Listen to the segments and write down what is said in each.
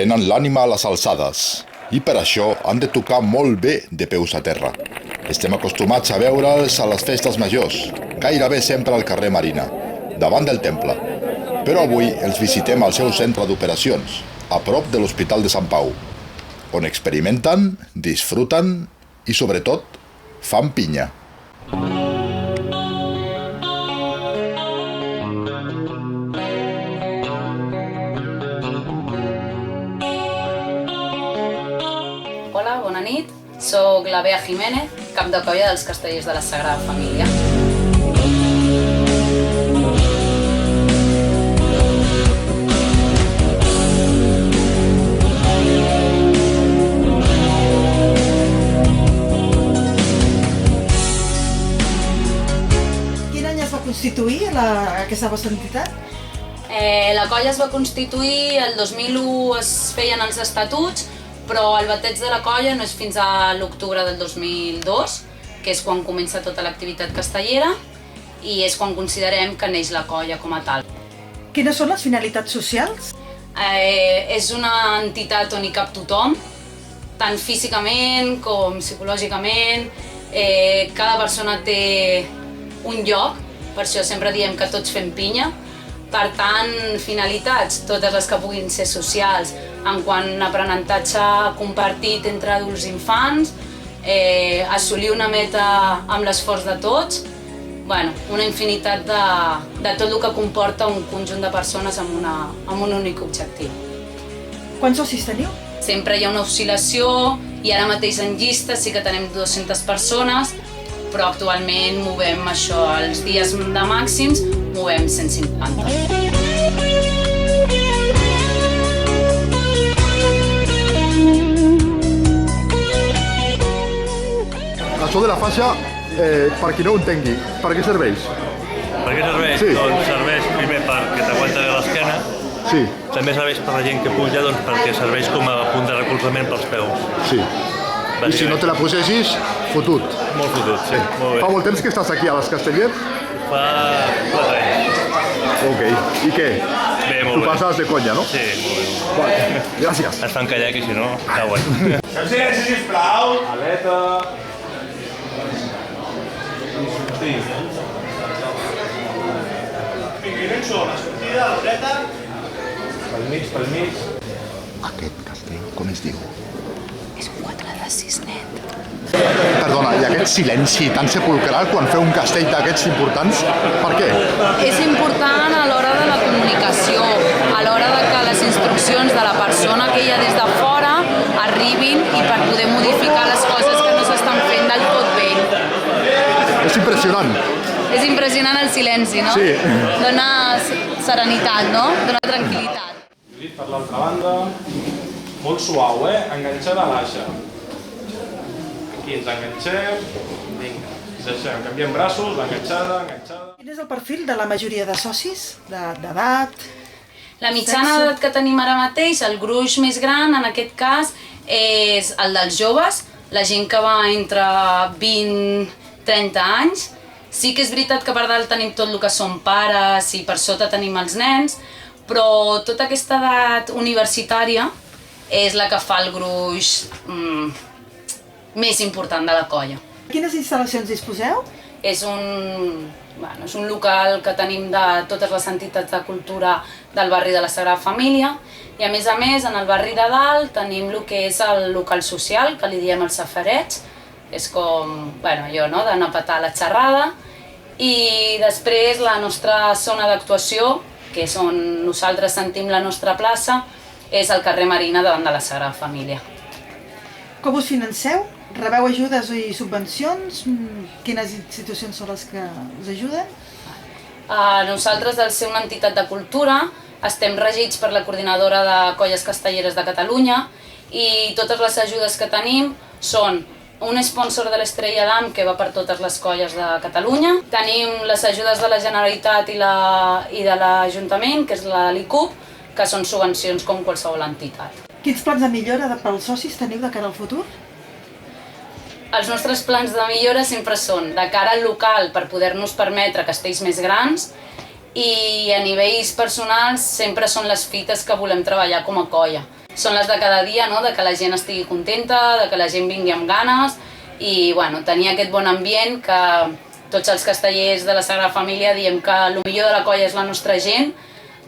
Tenen l'ànima a les alçades i per això han de tocar molt bé de peus a terra. Estem acostumats a veure'ls a les festes majors, gairebé sempre al carrer Marina, davant del temple. Però avui els visitem al seu centre d'operacions, a prop de l'Hospital de Sant Pau, on experimenten, disfruten i, sobretot, fan pinya. Hola, bona nit. Soc la Bea Jiménez, cap de colla dels Castellers de la Sagrada Família. Quin any es va constituir aquesta vostra entitat? La colla es va constituir, el 2001 es feien els estatuts, però el bateig de la colla no és fins a l'octubre del 2002, que és quan comença tota l'activitat castellera, i és quan considerem que neix la colla com a tal. Quines són les finalitats socials? És una entitat on hi cap tothom, tant físicament com psicològicament. Cada persona té un lloc, per això sempre diem que tots fem pinya. Per tant, finalitats, totes les que puguin ser socials, en quant a aprenentatge compartit entre adults i infants, assolir una meta amb l'esforç de tots, una infinitat de tot el que comporta un conjunt de persones amb un únic objectiu. Quants socis teniu? Sempre hi ha una oscil·lació i ara mateix en llista sí que tenim 200 persones, però actualment movem això, els dies de màxims movem 150. Això de la faixa, per qui no ho entengui, per què serveix? Per què serveix? Sí. Doncs serveix primer perquè t'aguanta bé l'esquena. Sí. També serveix per la gent que puja, doncs perquè serveix com a punt de recolzament pels peus. Sí. I si no te la posessis, fotut. Molt fotut, sí. Molt bé. Fa molt temps que estàs aquí a les Castellers? Fa 4 anys. Ok. I què? Bé, molt Tu bé. passes de conya, no? Sí, molt bé. Vale. Gràcies. Es fan callar, que si no, cauen. Silenci, sisplau! Aleta! Sí. Vinga, i no hi són. La sortida, la dreta. Pel mig, pel mig. Aquest castell, com es diu? És un 4 de 6 net. Perdona, i aquest silenci tan sepulcral quan feu un castell d'aquests importants, per què? És important a l'hora de la comunicació, a l'hora de que les instruccions de la persona que hi ha des de fora arribin i per poder modificar les coses que no s'estan fent del tot bé. És impressionant. És impressionant el silenci, no? Sí. Dona serenitat, no? Dona tranquil·litat. Per l'altra banda, molt suau, enganxada a l'aixa. Aquí ens enganxem, vinga, deixem, canviem braços, enganxada, enganxada. Quin és el perfil de la majoria de socis? D'edat? La mitjana d'edat que tenim ara mateix, el gruix més gran, en aquest cas, és el dels joves, la gent que va entre 20 i 30 anys. Sí que és veritat que per dalt tenim tot el que són pares i per sota tenim els nens, però tota aquesta edat universitària és la que fa el gruix més important de la colla. Quines instal·lacions disposeu? És un local que tenim de totes les entitats de cultura del barri de la Sagrada Família i a més, en el barri de dalt tenim el que és el local social, que li diem els safarets, és com, allò, no?, d'anar a petar la xerrada, i després la nostra zona d'actuació, que és on nosaltres sentim la nostra plaça, és el carrer Marina davant de la Sagrada Família. Com us financeu? Rebeu ajudes i subvencions? Quines institucions són les que us ajuden? Nosaltres, al ser una entitat de cultura, estem regits per la Coordinadora de Colles Castelleres de Catalunya i totes les ajudes que tenim són un sponsor de l'Estrella d'Am que va per totes les colles de Catalunya. Tenim les ajudes de la Generalitat i de l'Ajuntament, que és la l'ICUP, que són subvencions com qualsevol entitat. Quins plans de millora pels socis teniu de cara al futur? Els nostres plans de millora sempre són de cara al local per poder-nos permetre castells més grans i a nivells personals sempre són les fites que volem treballar com a colla. són les de cada dia, no? De que la gent estigui contenta, de que la gent vingui amb ganes i bueno, tenir aquest bon ambient que tots els castellers de la Sagrada Família diem que el millor de la colla és la nostra gent,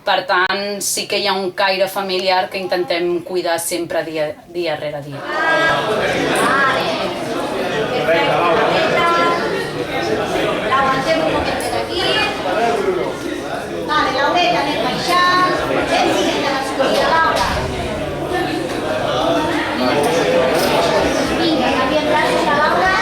per tant sí que hi ha un caire familiar que intentem cuidar sempre dia rere dia. Aguantem un moment per aquí. Vale, Laureta, anem baixant. Ben siguent de l'escollida, Laura. Vinga, canviem braços, la Laura.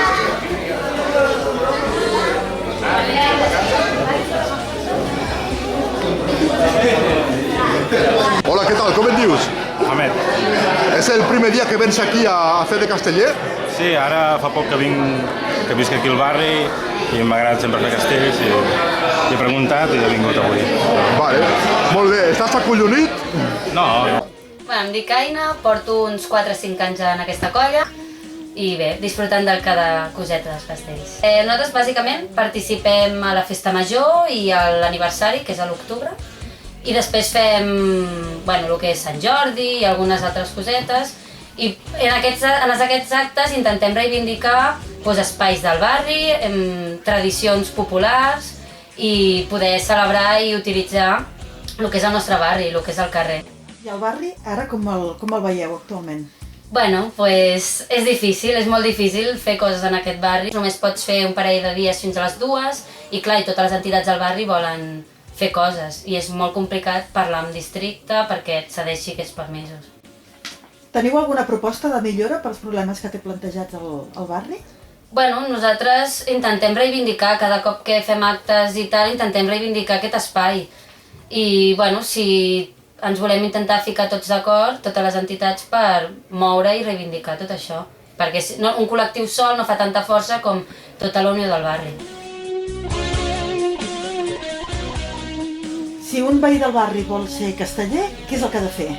Hola, què tal? Com et dius? Mohamed. És el primer dia que vens aquí a fer de casteller? Sí, ara fa poc que visc aquí al barri i m'agrada sempre fer castells i he preguntat i he vingut avui. Vale, molt bé. Estàs acollonit? No. Bueno, em dic Aina, porto uns 4 o 5 anys en aquesta colla i bé, disfrutant de cada coseta dels castells. Nosaltres bàsicament participem a la festa major i a l'aniversari, que és a l'octubre, i després fem el que és Sant Jordi i algunes altres cosetes i en aquests actes intentem reivindicar espais del barri, tradicions populars i poder celebrar i utilitzar el que és el nostre barri, el que és el carrer. I el barri, ara com el veieu actualment? Bueno, és difícil, és molt difícil fer coses en aquest barri. Només pots fer un parell de dies fins a les 2 i clar, totes les entitats del barri volen fer coses i és molt complicat parlar amb districte perquè et cedeixi aquests permisos. Teniu alguna proposta de millora pels problemes que té plantejats al barri? Bueno, nosaltres intentem reivindicar, cada cop que fem actes i tal, intentem reivindicar aquest espai. I bueno, si ens volem intentar ficar tots d'acord, totes les entitats, per moure i reivindicar tot això. Perquè un col·lectiu sol no fa tanta força com tota la unió del barri. Si un veí del barri vol ser casteller, què és el que ha de fer?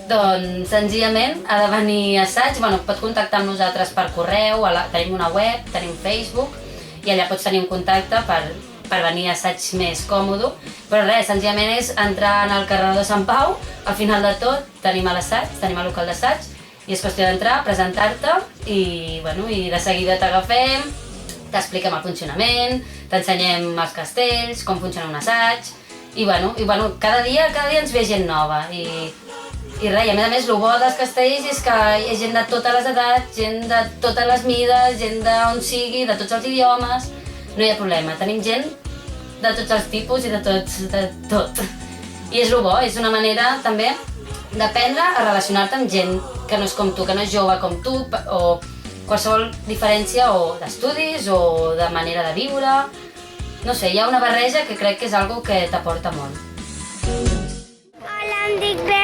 Doncs senzillament ha de venir a assaig, pot contactar amb nosaltres per correu, tenim una web, tenim Facebook i allà pots tenir un contacte per venir a assaig més còmode, però res, senzillament és entrar en el carreró de Sant Pau, al final de tot tenim l'assaig, tenim el local d'assaig i és qüestió d'entrar, presentar-te i de seguida t'agafem, t'expliquem el funcionament, t'ensenyem els castells, com funciona un assaig i cada dia ens ve gent nova i res, a més el bo dels castells és que hi ha gent de totes les edats, gent de totes les mides, gent d'on sigui, de tots els idiomes, no hi ha problema, tenim gent de tots els tipus i de tot. I és el bo, és una manera també d'aprendre a relacionar-te amb gent que no és com tu, que no és jove com tu, o qualsevol diferència o d'estudis o de manera de viure. No sé, hi ha una barreja que crec que és algo que t'aporta molt. Hola, em dic Bea.